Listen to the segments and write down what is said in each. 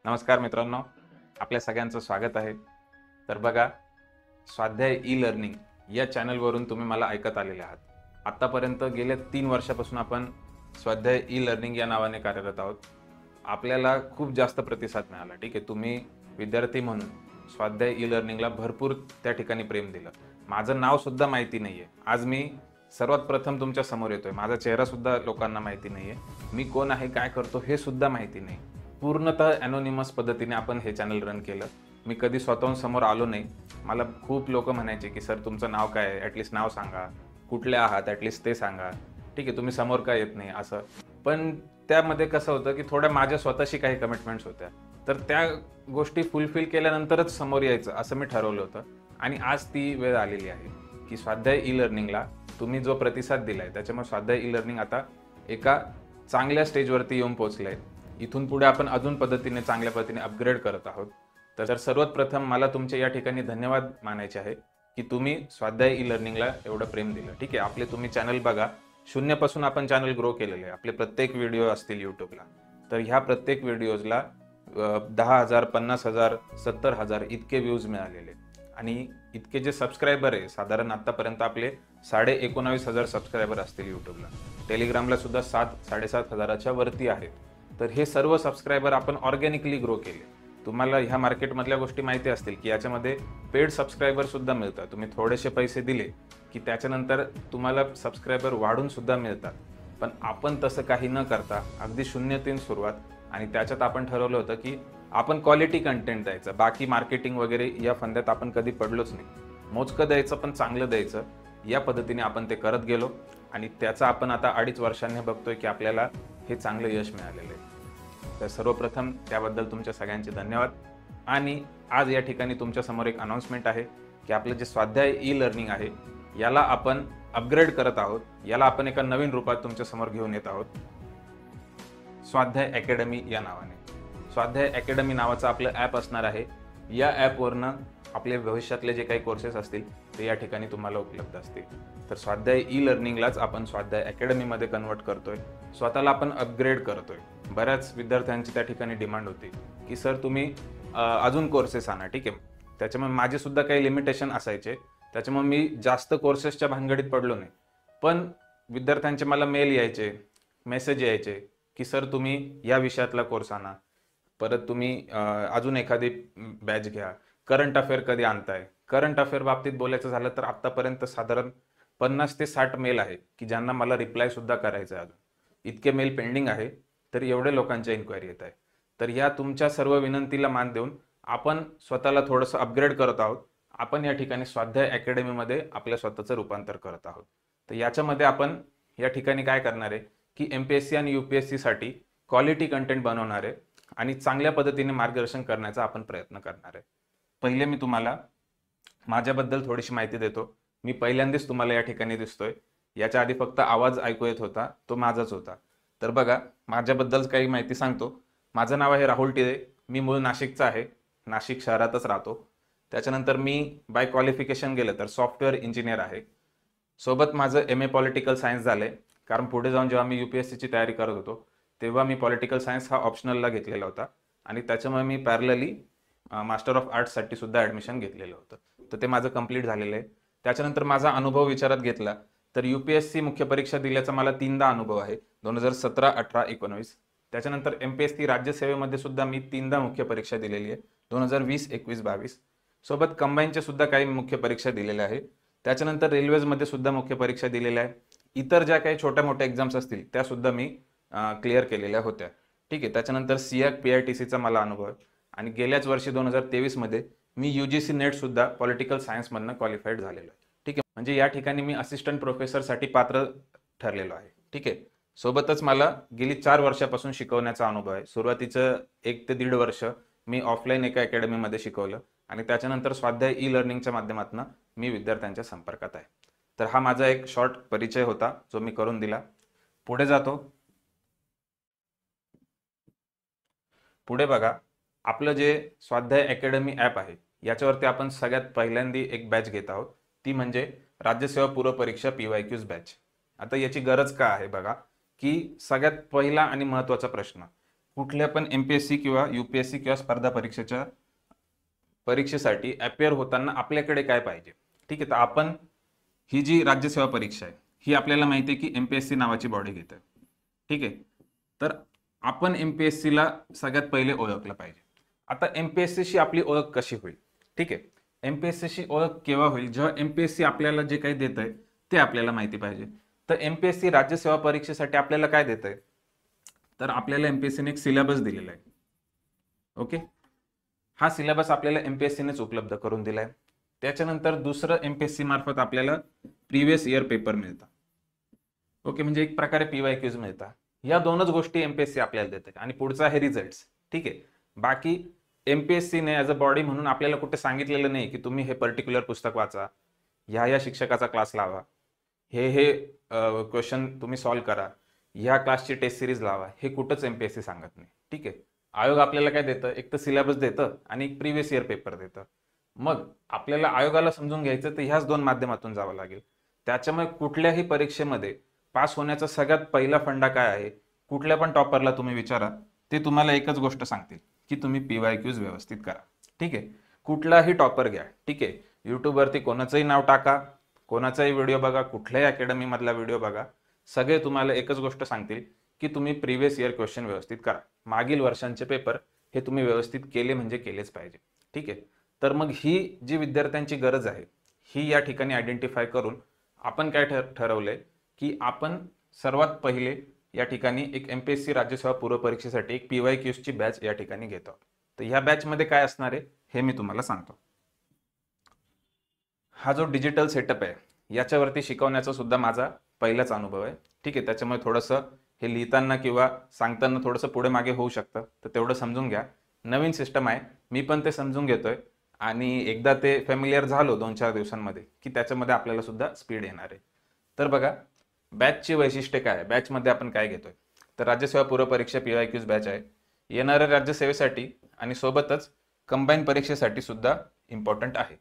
नमस्कार मित्रांनो, आपल्या सगळ्यांचं स्वागत आहे. तर बघा, स्वाध्याय ई लर्निंग या चॅनलवरून तुम्ही मला ऐकत आलेले आहात. आत्तापर्यंत गेल्या 3 वर्षापासून आपण स्वाध्याय ई लर्निंग या नावाने कार्यरत आहोत. आपल्याला खूप जास्त प्रतिसाद मिळाला. ठीक आहे, तुम्ही विद्यार्थी म्हणून स्वाध्याय ई लर्निंगला भरपूर त्या ठिकाणी प्रेम दिलं. माझं नाव सुद्धा माहिती नाहीये. आज मी सर्वात प्रथम तुमच्या समोर येतोय. माझा चेहरा सुद्धा लोकांना माहिती नाहीये. मी कोण आहे, काय करतो हे सुद्धा माहिती नाही. पूर्णतः ॲनोनिमस पद्धतीने आपण हे चॅनल रन केलं. मी कधी स्वतःहून समोर आलो नाही. मला खूप लोक म्हणायचे की सर तुमचं नाव काय आहे, ॲटलिस्ट नाव सांगा, कुठले आहात ॲटलिस्ट ते सांगा, ठीक आहे तुम्ही समोर का येत नाही असं. पण त्यामध्ये कसं होतं की थोड्या माझ्या स्वतःशी काही कमिटमेंट्स होत्या, तर त्या गोष्टी फुलफिल केल्यानंतरच समोर यायचं असं मी ठरवलं होतं. आणि आज ती वेळ आलेली आहे की स्वाध्याय ई लर्निंगला तुम्ही जो प्रतिसाद दिलाय त्याच्यामुळे स्वाध्याय ई लर्निंग आता एका चांगल्या स्टेजवरती येऊन पोहोचलंय. इथून पुढे आपण अजून पद्धतीने चांगल्या पद्धतीने अपग्रेड करत आहोत. तर सर्वात प्रथम मला तुमचे या ठिकाणी धन्यवाद मानायचे आहे की तुम्ही स्वाध्याय ई लर्निंगला एवढं प्रेम दिलं. ठीक आहे, आपले तुम्ही चॅनल बघा, शून्यापासून आपण चॅनल ग्रो केलेले आहे. आपले प्रत्येक व्हिडिओ असतील यूट्यूबला, तर ह्या प्रत्येक व्हिडिओजला 10,000, 50,000, 70,000 इतके व्ह्यूज मिळालेले. आणि इतके जे सबस्क्रायबर आहे, साधारण आतापर्यंत आपले 19,500 सबस्क्रायबर असतील यूट्यूबला. टेलिग्रामला सुद्धा 7,000-7,500 हजाराच्या वरती आहेत. तर हे सर्व सबस्क्रायबर आपण ऑर्गॅनिकली ग्रो केले. तुम्हाला ह्या मार्केटमधल्या गोष्टी माहिती असतील की याच्यामध्ये पेड सबस्क्रायबर सुद्धा मिळतात. तुम्ही थोडेसे पैसे दिले की त्याच्यानंतर तुम्हाला सबस्क्रायबर वाढून सुद्धा मिळतात. पण आपण तसं काही न करता अगदी शून्यातून सुरुवात, आणि त्याच्यात आपण ठरवलं होतं की आपण क्वालिटी कंटेंट द्यायचं. बाकी मार्केटिंग वगैरे या फंद्यात आपण कधी पडलोच नाही. मोजकं द्यायचं पण चांगलं द्यायचं, या पद्धतीने आपण ते करत गेलो. आणि त्याचा आपण आता 2.5 वर्षांनी बघतोय की आपल्याला हे चांगलं यश मिळालेलं आहे. तर सर्वप्रथम त्याबद्दल तुमच्या सगळ्यांचे धन्यवाद. आणि आज या ठिकाणी तुमच्या समोर एक अनाउन्समेंट आहे की आपलं जे स्वाध्याय ई लर्निंग आहे याला आपण अपग्रेड करत आहोत. याला आपण एका नवीन रूपात तुमच्या समोर घेऊन येत आहोत, स्वाध्याय अकॅडमी या नावाने. स्वाध्याय अकॅडमी नावाचं आपलं ॲप असणार आहे. या ॲपवरनं आपले भविष्यातले जे काही कोर्सेस असतील ते या ठिकाणी तुम्हाला उपलब्ध असतील. तर स्वाध्याय ई लर्निंगलाच आपण स्वाध्याय अकॅडमीमध्ये कन्वर्ट करतोय, स्वतःला आपण अपग्रेड करतोय. बऱ्याच विद्यार्थ्यांची त्या ठिकाणी डिमांड होती की सर तुम्ही अजून कोर्सेस आणा. ठीक आहे, त्याच्यामुळे माझे सुद्धा काही लिमिटेशन असायचे, त्याच्यामुळे मी जास्त कोर्सेसच्या भानगडीत पडलो नाही. पण विद्यार्थ्यांचे मला मेल यायचे, मेसेज यायचे की सर तुम्ही या विषयातला कोर्स आणा, परत तुम्ही अजून एखादी बॅच घ्या, करंट अफेअर कधी आणताय. करंट अफेअर बाबतीत बोलायचं झालं तर आत्तापर्यंत साधारण 50 ते 60 मेल आहे की ज्यांना मला रिप्लाय सुद्धा करायचं आहे. अजून इतके मेल पेंडिंग आहे, तर एवढे लोकांच्या इन्क्वायरी येत आहे. तर या तुमच्या सर्व विनंतीला मान देऊन आपण स्वतःला थोडंसं अपग्रेड करत आहोत. आपण या ठिकाणी स्वाध्याय अकॅडमीमध्ये आपल्या स्वतःचं रूपांतर करत आहोत. तर याच्यामध्ये आपण या ठिकाणी काय करणार आहे की MPSC आणि UPSC साठी क्वालिटी कंटेंट बनवणार आहे आणि चांगल्या पद्धतीने मार्गदर्शन करण्याचा आपण प्रयत्न करणार आहे. पहिले मी तुम्हाला माझ्याबद्दल थोडीशी माहिती देतो. मी पहिल्यांदाच तुम्हाला या ठिकाणी दिसतोय. याच्या आधी फक्त आवाज ऐकू येत होता, तो माझाच होता. तर बघा, माझ्याबद्दल काही माहिती सांगतो. माझं नाव आहे राहुल टिरे. मी मूळ नाशिकचा आहे, नाशिक शहरातच राहतो. त्याच्यानंतर मी बाय क्वालिफिकेशन गेलं तर सॉफ्टवेअर इंजिनियर आहे. सोबत माझं MA पॉलिटिकल सायन्स झालंय, कारण पुढे जाऊन जेव्हा मी UPSCची तयारी करत होतो तेव्हा मी पॉलिटिकल सायन्स हा ऑप्शनलला घेतलेला होता. आणि त्याच्यामुळे मी पॅरलली मास्टर ऑफ आर्ट्ससाठी सुद्धा ॲडमिशन घेतलेलं होतं. तर ते माझं कंप्लीट झालेलं आहे. त्याच्यानंतर माझा अनुभव विचारात घेतला तर UPSC मुख्य परीक्षा दिल्याचा मला 3दा अनुभव आहे, 2017, 18, 19. त्याच्यानंतर MPSC राज्यसेवेमध्ये सुद्धा मी 3दा मुख्य परीक्षा दिलेली आहे, 2020, 21, 22. सोबत कंबाईनच्या सुद्धा काही मुख्य परीक्षा दिलेल्या आहे. त्याच्यानंतर रेल्वेजमध्ये सुद्धा मुख्य परीक्षा दिलेल्या आहे. इतर ज्या काही छोट्या मोठ्या एक्झाम्स असतील त्या सुद्धा मी क्लिअर केलेल्या होत्या. ठीक आहे, त्याच्यानंतर CIAC PITCचा मला अनुभव आहे. आणि गेल्याच वर्षी 2023 मध्ये मी UGC नेट सुद्धा पॉलिटिकल सायन्समधनं क्वालिफाईड झालेलो आहे. ठीक आहे, म्हणजे या ठिकाणी मी असिस्टंट प्रोफेसरसाठी पात्र ठरलेलो आहे. ठीक आहे, सोबतच मला गेली 4 वर्षापासून शिकवण्याचा अनुभव आहे. सुरुवातीचं 1 ते 1.5 वर्ष मी ऑफलाईन एका अकॅडमीमध्ये शिकवलं आणि त्याच्यानंतर स्वाध्याय ई लर्निंगच्या माध्यमातून मी विद्यार्थ्यांच्या संपर्कात आहे. तर हा माझा एक शॉर्ट परिचय होता जो मी करून दिला. पुढे जातो. पुढे बघा, आपलं जे स्वाध्याय अकॅडमी ॲप आहे याच्यावरती आपण सगळ्यात पहिल्यांदा एक बॅच घेत आहोत, ती म्हणजे राज्यसेवा पूर्व परीक्षा PYQs बॅच. आता याची गरज का आहे बघा, की सगळ्यात पहिला आणि महत्त्वाचा प्रश्न, कुठल्या पण MPSC किंवा UPSC किंवा स्पर्धा परीक्षेसाठी अपेअर होताना आपल्याकडे काय पाहिजे. ठीक आहे, तर आपण ही जी राज्यसेवा परीक्षा आहे ही आपल्याला माहिती आहे की MPSC नावाची बॉडी घेते. ठीक आहे, तर आपण MPSC ला सगळ्यात पहिले ओळखलं पाहिजे. आता MPSC शी आपली ओळख कशी होईल. ठीक आहे, MPSC शी ओळख केव्हा होईल, जेव्हा MPSC आपल्याला जे काही देत आहे ते आपल्याला माहिती पाहिजे. तर MPSC राज्यसेवा परीक्षेसाठी आपल्याला काय देत आहे, तर आपल्याला MPSC ने एक सिलेबस दिलेला आहे. ओके, हा सिलेबस आपल्याला MPSC नेच उपलब्ध करून दिलाय. त्याच्यानंतर दुसरं MPSC मार्फत आपल्याला प्रिव्हियस इयर पेपर मिळतात. ओके, म्हणजे एक प्रकारे PYQs मिळतात. या दोनच गोष्टी MPSC आपल्याला देते आणि पुढचा आहे रिझल्ट्स. ठीक आहे, बाकी MPSC ने ॲज अ बॉडी म्हणून आपल्याला कुठे सांगितलेलं नाही की तुम्ही हे पर्टिक्युलर पुस्तक वाचा, ह्या शिक्षकाचा क्लास लावा, हे क्वेश्चन तुम्ही सॉल्व्ह करा, ह्या क्लासची टेस्ट सिरीज लावा, हे कुठंच MPSC सांगत नाही. ठीक आहे, आयोग आपल्याला काय देतं, एक तर सिलेबस देतं आणि एक प्रिव्हियस इयर पेपर देतं. मग आपल्याला आयोगाला समजून घ्यायचं तर ह्याच दोन माध्यमातून जावं लागेल. त्याच्यामुळे कुठल्याही परीक्षेमध्ये पास होण्याचा सगळ्यात पहिला फंडा काय आहे, कुठल्या पण टॉपरला तुम्ही विचारा, ते तुम्हाला एकच गोष्ट सांगतील की तुम्ही PYQs व्यवस्थित करा. ठीक आहे, कुठलाही टॉपर घ्या. ठीक आहे, युट्यूबवरती कोणाचंही नाव टाका, कोणाचाही व्हिडिओ बघा, कुठल्याही अकॅडमी मधला व्हिडिओ बघा, सगळे तुम्हाला एकच गोष्ट सांगतील की तुम्ही प्रिव्हियस इयर क्वेश्चन व्यवस्थित करा. मागील वर्षांचे पेपर हे तुम्ही व्यवस्थित केले म्हणजे केलेच पाहिजे. ठीक आहे, तर मग ही जी विद्यार्थ्यांची गरज आहे ही या ठिकाणी आयडेंटिफाय करून आपण काय ठरवलंय की आपण सर्वात पहिले या ठिकाणी एक MPSC राज्यसेवा पूर्व परीक्षेसाठी एक PYQs ची बॅच या ठिकाणी घेतो. तर ह्या बॅच मध्ये काय असणार आहे हे मी तुम्हाला सांगतो. हा जो डिजिटल सेटअप आहे याच्यावरती शिकवण्याचा सुद्धा माझा पहिलाच अनुभव आहे. ठीक आहे, त्याच्यामुळे थोडंसं हे लिहिताना किंवा सांगताना थोडंसं पुढे मागे होऊ शकतं, तर तेवढं समजून घ्या. नवीन सिस्टम आहे, मी पण ते समजून घेतोय आणि एकदा ते फॅमिलियर झालो 2-4 दिवसांमध्ये की त्याच्यामध्ये आपल्याला सुद्धा स्पीड येणार आहे. तर बघा, बॅचची वैशिष्ट्ये काय आहे, बॅचमध्ये आपण काय घेतोय, तर राज्यसेवा पूर्व परीक्षा PYQs बॅच आहे. येणाऱ्या राज्यसेवेसाठी आणि सोबतच कंबाईन परीक्षेसाठी सुद्धा इम्पॉर्टंट आहे.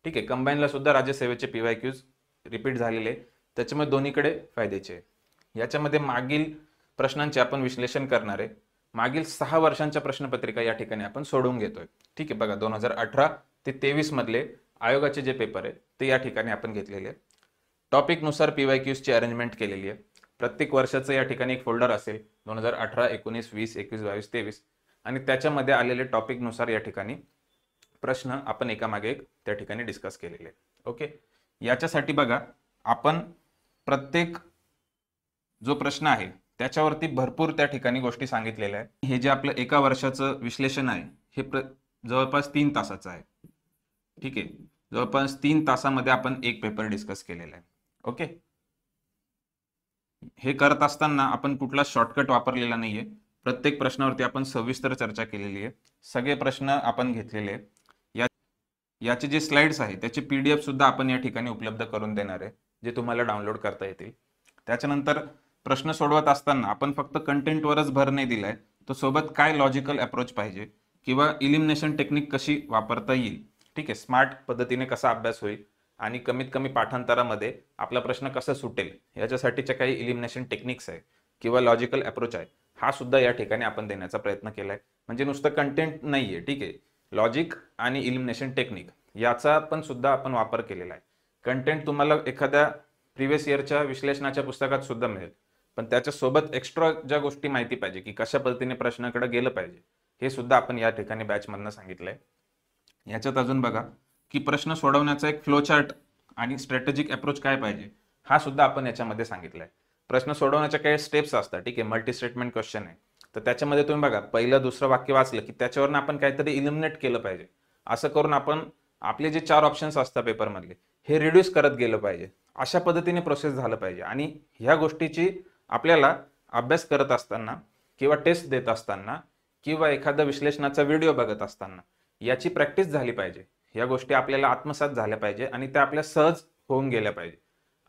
ठीक आहे, कंबाईनला सुद्धा राज्यसेवेचे PYQs रिपीट झालेले, त्याच्यामुळे दोन्हीकडे फायद्याचे आहे. याच्यामध्ये मागील प्रश्नांचे आपण विश्लेषण करणार आहे. मागील 6 वर्षांच्या प्रश्नपत्रिका या ठिकाणी आपण सोडवून घेतोय. ठीक आहे, बघा 2018 ते 23 मधले आयोगाचे जे पेपर आहे ते या ठिकाणी आपण घेतलेले. टॉपिक नुसार PYQs ची अरेंजमेंट केलेली आहे. प्रत्येक वर्षाचं या ठिकाणी एक फोल्डर असेल, 2018, 19, 20, 21, 22, 23, आणि त्याच्यामध्ये आलेले टॉपिक नुसार या ठिकाणी प्रश्न आपण एकामागे एक त्या ठिकाणी डिस्कस केलेले. ओके, याच्यासाठी बघा आपण प्रत्येक जो प्रश्न आहे त्याच्यावरती भरपूर त्या ठिकाणी गोष्टी सांगितलेल्या आहेत. हे जे आपलं एका वर्षाचं विश्लेषण आहे हे जवळपास 3 तासाचं आहे. ठीक आहे, जवळपास 3 तासामध्ये आपण एक पेपर डिस्कस केलेला आहे. ओके, हे करत असताना आपण कुठला शॉर्टकट वापरलेला नाहीये. प्रत्येक प्रश्नावरती आपण सविस्तर चर्चा केलेली आहे. सगळे प्रश्न आपण घेतलेले आहे. याचे जे स्लाइड्स आहे त्याची PDF सुद्धा आपण या ठिकाणी उपलब्ध करून देणार आहे, जे तुम्हाला डाउनलोड करता येतील. त्याच्यानंतर प्रश्न सोडवत असताना आपण फक्त कंटेंटवरच भर नाही दिलाय, तर सोबत काय लॉजिकल अप्रोच पाहिजे किंवा इलिमिनेशन टेक्निक कशी वापरता येईल. ठीक आहे, स्मार्ट पद्धतीने कसा अभ्यास होईल आणि कमीत कमी पाठांतरामध्ये आपला प्रश्न कसा सुटेल याच्यासाठीच्या काही इलिमिनेशन टेक्निक्स आहे किंवा लॉजिकल अप्रोच आहे, हा सुद्धा या ठिकाणी आपण देण्याचा प्रयत्न केलाय. म्हणजे नुसतं कंटेंट नाहीये. ठीक आहे, लॉजिक आणि इलिमिनेशन टेक्निक याचा पण सुद्धा आपण वापर केलेला आहे. कंटेंट तुम्हाला एखाद्या प्रिव्हियस इयरच्या विश्लेषणाच्या पुस्तकात सुद्धा मिळेल, पण त्याच्यासोबत एक्स्ट्रा ज्या गोष्टी माहिती पाहिजे की कशा पद्धतीने प्रश्नाकडे गेलं पाहिजे हे सुद्धा आपण या ठिकाणी बॅचमधनं सांगितलंय. याच्यात अजून बघा की प्रश्न सोडवण्याचा एक फ्लो चार्ट आणि स्ट्रॅटेजिक अप्रोच काय पाहिजे हा सुद्धा आपण याच्यामध्ये सांगितलंय. प्रश्न सोडवण्याच्या काही स्टेप्स असतात. ठीक आहे, मल्टी स्टेटमेंट क्वेश्चन आहे, तर त्याच्यामध्ये तुम्ही बघा पहिलं दुसरं वाक्य वाचलं की त्याच्यावरून आपण काहीतरी इलिमिनेट केलं पाहिजे. असं करून आपण आपले जे 4 ऑप्शन्स असतात पेपरमधले हे रिड्यूस करत गेलं पाहिजे. अशा पद्धतीने प्रोसेस झालं पाहिजे. आणि ह्या गोष्टीची आपल्याला अभ्यास करत असताना किंवा टेस्ट देत असताना किंवा एखादा विश्लेषणाचा व्हिडिओ बघत असताना याची प्रॅक्टिस झाली पाहिजे. या गोष्टी आपल्याला आत्मसात झाल्या पाहिजे आणि त्या आपल्या सहज होऊन गेल्या पाहिजे.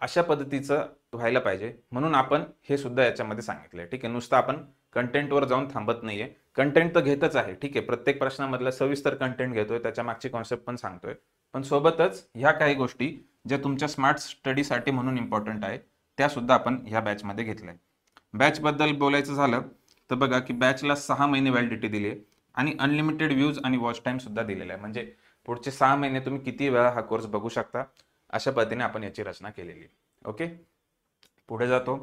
अशा पद्धतीचं व्हायला पाहिजे, म्हणून आपण हे सुद्धा याच्यामध्ये सांगितलंय. ठीक आहे, नुसतं आपण कंटेंटवर जाऊन थांबत नाहीये. कंटेंट तर घेतच आहे. ठीक आहे, प्रत्येक प्रश्नामधला सविस्तर कंटेंट घेतोय, त्याच्या मागची कॉन्सेप्ट पण सांगतोय, पण सोबतच ह्या काही गोष्टी ज्या तुमच्या स्मार्ट स्टडीसाठी म्हणून इम्पॉर्टंट आहे त्या सुद्धा आपण ह्या बॅचमध्ये घेतलंय. बॅचबद्दल बोलायचं झालं तर बघा की बॅचला 6 महिने व्हॅलिडिटी दिली आहे आणि अनलिमिटेड व्ह्यूज आणि वॉच टाइम सुद्धा दिलेला आहे. म्हणजे पुढचे 6 महिने तुम्ही किती वेळा हा कोर्स बघू शकता, अशा पद्धतीने आपण याची रचना केलेली आहे. ओके, पुढे जातो.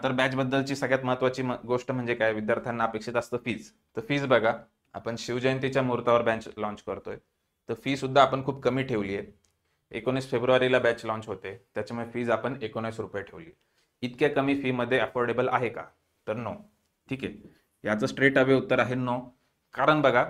तर बॅच बद्दलची सगळ्यात महत्त्वाची गोष्ट म्हणजे काय, विद्यार्थ्यांना अपेक्षित असतं फीज. तर फीज बघा, आपण शिवजयंतीच्या मुहूर्तावर बॅच लॉन्च करतोय, तर फी सुद्धा आपण खूप कमी ठेवली आहे. 19 फेब्रुवारीला बॅच लॉन्च होते, त्याच्यामुळे फीज आपण 19 रुपये ठेवली. इतक्या कमी फी मध्ये अफोर्डेबल आहे का, तर नो. ठीक आहे, याचं स्ट्रेट अवे उत्तर आहे नो. कारण बघा,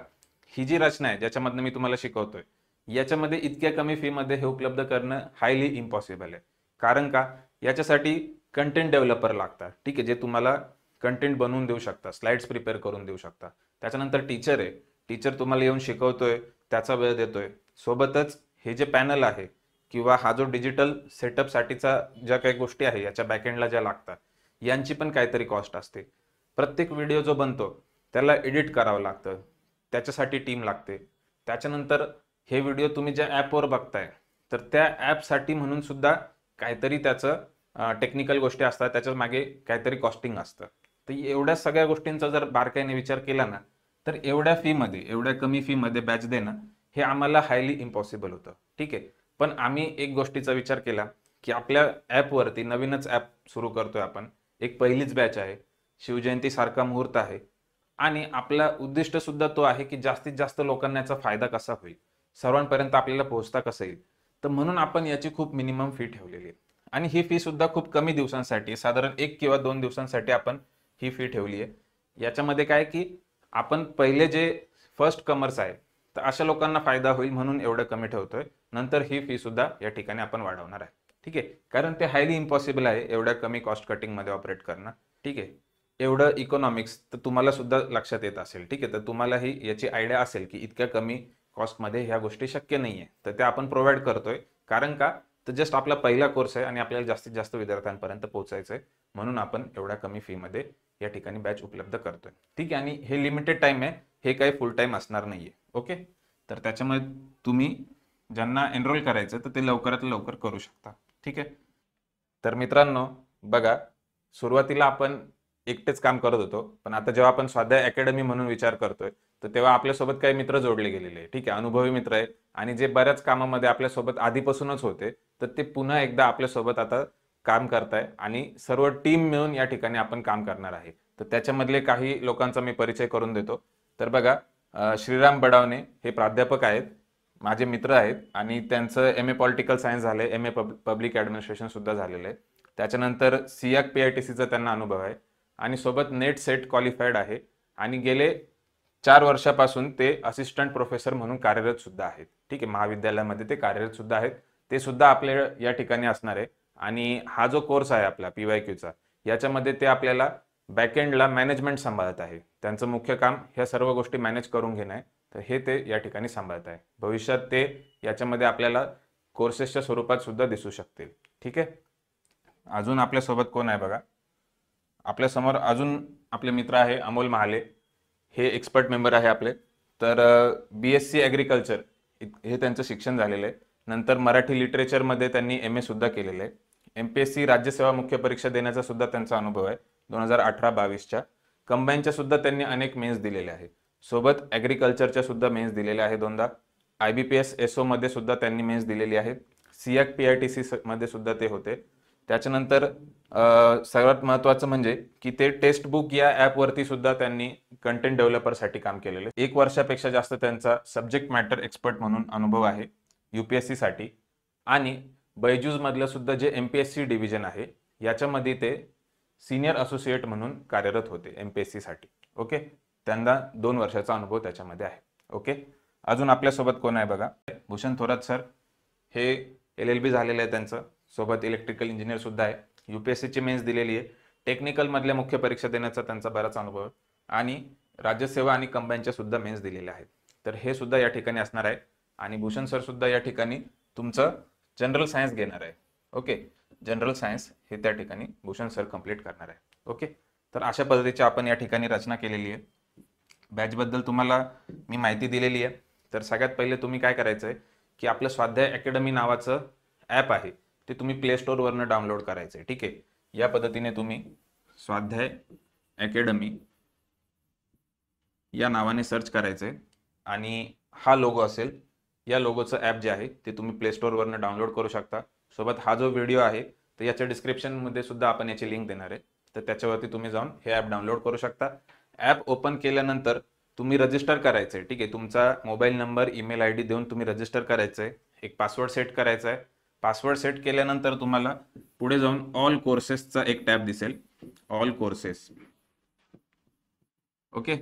ही जी रचना आहे ज्याच्यामधनं मी तुम्हाला शिकवतोय, याच्यामध्ये इतक्या कमी फी मध्ये हे उपलब्ध करणं हायली इम्पॉसिबल आहे. कारण का, याच्यासाठी कंटेंट डेव्हलपर लागतात. ठीक आहे, जे तुम्हाला कंटेंट बनवून देऊ शकता, स्लाइड्स प्रिपेअर करून देऊ शकता. त्याच्यानंतर टीचर आहे, टीचर तुम्हाला येऊन शिकवतोय, त्याचा वेळ देतोय. सोबतच हे जे पॅनल आहे किंवा हा जो डिजिटल सेटअपसाठीचा ज्या काही गोष्टी आहे याच्या बॅकएंडला ज्या लागतात, यांची पण काहीतरी कॉस्ट असते. प्रत्येक व्हिडिओ जो बनतो त्याला एडिट करावं लागतं, त्याच्यासाठी टीम लागते. त्याच्यानंतर हे व्हिडिओ तुम्ही ज्या ॲपवर बघताय, तर त्या ॲपसाठी म्हणून सुद्धा काहीतरी त्याचं टेक्निकल गोष्टी असतात, त्याच्या मागे काहीतरी कॉस्टिंग असतं. तर एवढ्या सगळ्या गोष्टींचा जर बारकाईने विचार केला ना, तर एवढ्या कमी फीमध्ये बॅच देणं हे आम्हाला हायली इम्पॉसिबल होतं. ठीक आहे, पण आम्ही एक गोष्टीचा विचार केला की आपल्या ॲपवरती नवीनच ॲप सुरू करतोय आपण, एक पहिलीच बॅच आहे, शिवजयंती सारखा मुहूर्त आहे आणि आपला उद्दिष्ट सुद्धा तो आहे की जास्तीत जास्त लोकांना याचा फायदा कसा होईल, सर्वांपर्यंत आपल्याला पोहोचता कसं येईल. तर म्हणून आपण याची खूप मिनिमम फी ठेवलेली आहे आणि ही फी सुद्धा खूप कमी दिवसांसाठी, साधारण 1 किंवा 2 दिवसांसाठी आपण ही फी ठेवली आहे. याच्यामध्ये काय की आपण पहिले जे फर्स्ट कमर्स आहे, तर अशा लोकांना फायदा होईल म्हणून एवढं कमी ठेवतोय. नंतर ही फी सुद्धा या ठिकाणी आपण वाढवणार आहे. ठीक आहे, कारण ते हायली इम्पॉसिबल आहे एवढ्या कमी कॉस्ट कटिंगमध्ये ऑपरेट करणं. ठीक आहे, एवढं इकॉनॉमिक्स तर तुम्हाला सुद्धा लक्षात येत असेल. ठीक आहे, तर तुम्हालाही याची आयडिया असेल की इतक्या कमी कॉस्टमध्ये ह्या गोष्टी शक्य नाही आहे, तर त्या आपण प्रोव्हाइड करतोय. कारण का, तर जस्ट आपला पहिला कोर्स आहे आणि आपल्याला जास्तीत जास्त विद्यार्थ्यांपर्यंत पोहोचायचं आहे, म्हणून आपण एवढ्या कमी फीमध्ये या ठिकाणी बॅच उपलब्ध करतोय. ठीक आहे, आणि हे लिमिटेड टाइम आहे, हे काही फुल टाइम असणार नाहीये. ओके, तर त्याच्यामुळे तुम्ही ज्यांना एनरोल करायचं तर ते लवकरात लवकर करू शकता. ठीक आहे, तर मित्रांनो बघा, सुरुवातीला आपण एकटेच काम करत होतो, पण आता जेव्हा आपण स्वाध्याय अकॅडमी म्हणून विचार करतोय, तर तेव्हा आपल्यासोबत काही मित्र जोडले गेलेले आहे. ठीक आहे, अनुभवी मित्र आहेत आणि जे बऱ्याच कामामध्ये आपल्यासोबत आधीपासूनच होते, तर ते पुन्हा एकदा आपल्यासोबत आता काम करताय आणि सर्व टीम मिळून या ठिकाणी आपण काम करणार आहे. तर त्याच्यामधले काही लोकांचा मी परिचय करून देतो. तर बघा, श्रीराम बडावणे हे प्राध्यापक आहेत, माझे मित्र आहेत आणि त्यांचं MA पॉलिटिकल सायन्स झालंय, MA पब्लिक ॲडमिनिस्ट्रेशन सुद्धा झालेलं आहे. त्याच्यानंतर सियाक PITCचा त्यांना अनुभव आहे आणि सोबत नेट सेट क्वालिफाईड आहे आणि गेले 4 वर्षापासून ते असिस्टंट प्रोफेसर म्हणून कार्यरत सुद्धा आहेत. ठीक आहे, महाविद्यालयामध्ये ते कार्यरत सुद्धा आहेत. ते सुद्धा आपल्या या ठिकाणी असणार आहे आणि हा जो कोर्स आहे आपला PYQचा, याच्यामध्ये ते आपल्याला बॅकएंडला मॅनेजमेंट सांभाळत आहे. त्यांचं मुख्य काम ह्या सर्व गोष्टी मॅनेज करून घेणं आहे, तर हे ते या ठिकाणी सांभाळत आहे. भविष्यात ते याच्यामध्ये आपल्याला कोर्सेसच्या स्वरूपात सुद्धा दिसू शकतील. ठीक आहे, अजून आपल्यासोबत कोण आहे बघा, आपल्यासमोर अजून आपले मित्र आहे अमोल महाले, हे एक्सपर्ट मेंबर आहे आपले. तर BSc ॲग्रिकल्चर हे त्यांचं शिक्षण झालेलं आहे. नंतर मराठी लिटरेचरमध्ये त्यांनी MA सुद्धा केलेलं आहे. MPSC राज्यसेवा मुख्य परीक्षा देण्याचा सुद्धा त्यांचा अनुभव आहे 2018-22च्या. कंबाईनच्या सुद्धा त्यांनी अनेक मेन्स दिलेले आहेत. सोबत ॲग्रिकल्चरच्या सुद्धा मेन्स दिलेल्या आहेत 2दा. IBPS SO मध्ये सुद्धा त्यांनी मेन्स दिलेली आहेत. सियाक PITC मध्ये सुद्धा ते होते. त्याच्यानंतर सर्वात महत्त्वाचं म्हणजे की ते टेक्स्ट बुक या ॲपवरती सुद्धा त्यांनी कंटेंट डेव्हलपरसाठी काम केलेलं आहे. 1 वर्षापेक्षा जास्त त्यांचा सब्जेक्ट मॅटर एक्सपर्ट म्हणून अनुभव आहे UPSC साठी. आणि बैजूस मधलं सुद्धा जे MPSC डिव्हिजन आहे, याच्यामध्ये ते सिनियर असोसिएट म्हणून कार्यरत होते MPSC साठी. ओके, त्यांना 2 वर्षाचा अनुभव त्याच्यामध्ये आहे. ओके, अजून आपल्यासोबत कोण आहे बघा, भूषण थोरात सर, हे LLB झालेलं आहे त्यांचं, सोबत इलेक्ट्रिकल इंजिनियर सुद्धा आहे. UPSCची मेन्स दिलेली आहे. टेक्निकल मधल्या मुख्य परीक्षा देण्याचा त्यांचा बराच अनुभव आहे आणि राज्यसेवा आणि कंबाईनच्या सुद्धा मेन्स दिलेल्या आहेत. तर हे सुद्धा या ठिकाणी असणार आहे आणि भूषण सर सुद्धा या ठिकाणी तुमचं जनरल सायन्स घेणार आहे. ओके, जनरल सायन्स हे त्या ठिकाणी भूषण सर कंप्लीट करणार आहे. ओके, तर अशा पद्धतीची आपण या ठिकाणी रचना केलेली आहे. बॅचबद्दल तुम्हाला मी माहिती दिलेली आहे. तर सगळ्यात पहिले तुम्ही काय करायचं आहे की आपलं स्वाध्याय अकॅडमी नावाचं ॲप आहे, ते तुम्ही प्ले स्टोअरवरनं डाउनलोड करायचं आहे. ठीक आहे, या पद्धतीने तुम्ही स्वाध्याय अकॅडमी या नावाने सर्च करायचंय आणि हा लोगो असेल. या लोगोचं ॲप जे आहे ते तुम्ही प्ले स्टोअरवरनं डाउनलोड करू शकता. सोबत हा जो व्हिडिओ आहे तर याच्या डिस्क्रिप्शनमध्ये सुद्धा आपण याची लिंक देणार आहे, तर त्याच्यावरती तुम्ही जाऊन हे ॲप डाउनलोड करू शकता. ॲप ओपन केल्यानंतर तुम्ही रजिस्टर करायचं आहे. ठीक आहे, तुमचा mobile number, email I D देऊन तुम्ही रजिस्टर करायचं आहे. एक पासवर्ड सेट करायचा आहे. पासवर्ड सेट केल्यानंतर तुम्हाला पुढे जाऊन ऑल कोर्सेसचा एक टॅब दिसेल, ऑल कोर्सेस. ओके,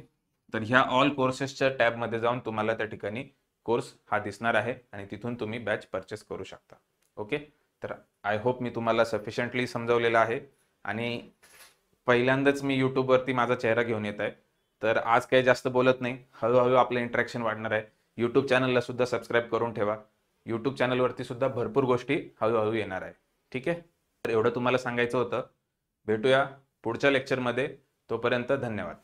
तर ह्या ऑल कोर्सेसच्या टॅबमध्ये जाऊन तुम्हाला त्या ठिकाणी कोर्स हा दिसणार आहे आणि तिथून तुम्ही बॅच परचेस करू शकता. ओके, तर आय होप मी तुम्हाला सफिशियंटली समजावलेलं आहे आणि पहिल्यांदाच मी यूट्यूबवरती माझा चेहरा घेऊन येत आहे, तर आज काही जास्त बोलत नाही. हळूहळू आपलं इंटरॅक्शन वाढणार आहे. यूट्यूब चॅनलला सुद्धा सबस्क्राईब करून ठेवा. यूट्यूब चॅनलवरती सुद्धा भरपूर गोष्टी हळूहळू येणार आहे. ठीक आहे, तर एवढं तुम्हाला सांगायचं होतं. भेटूया पुढच्या लेक्चरमध्ये. तोपर्यंत धन्यवाद.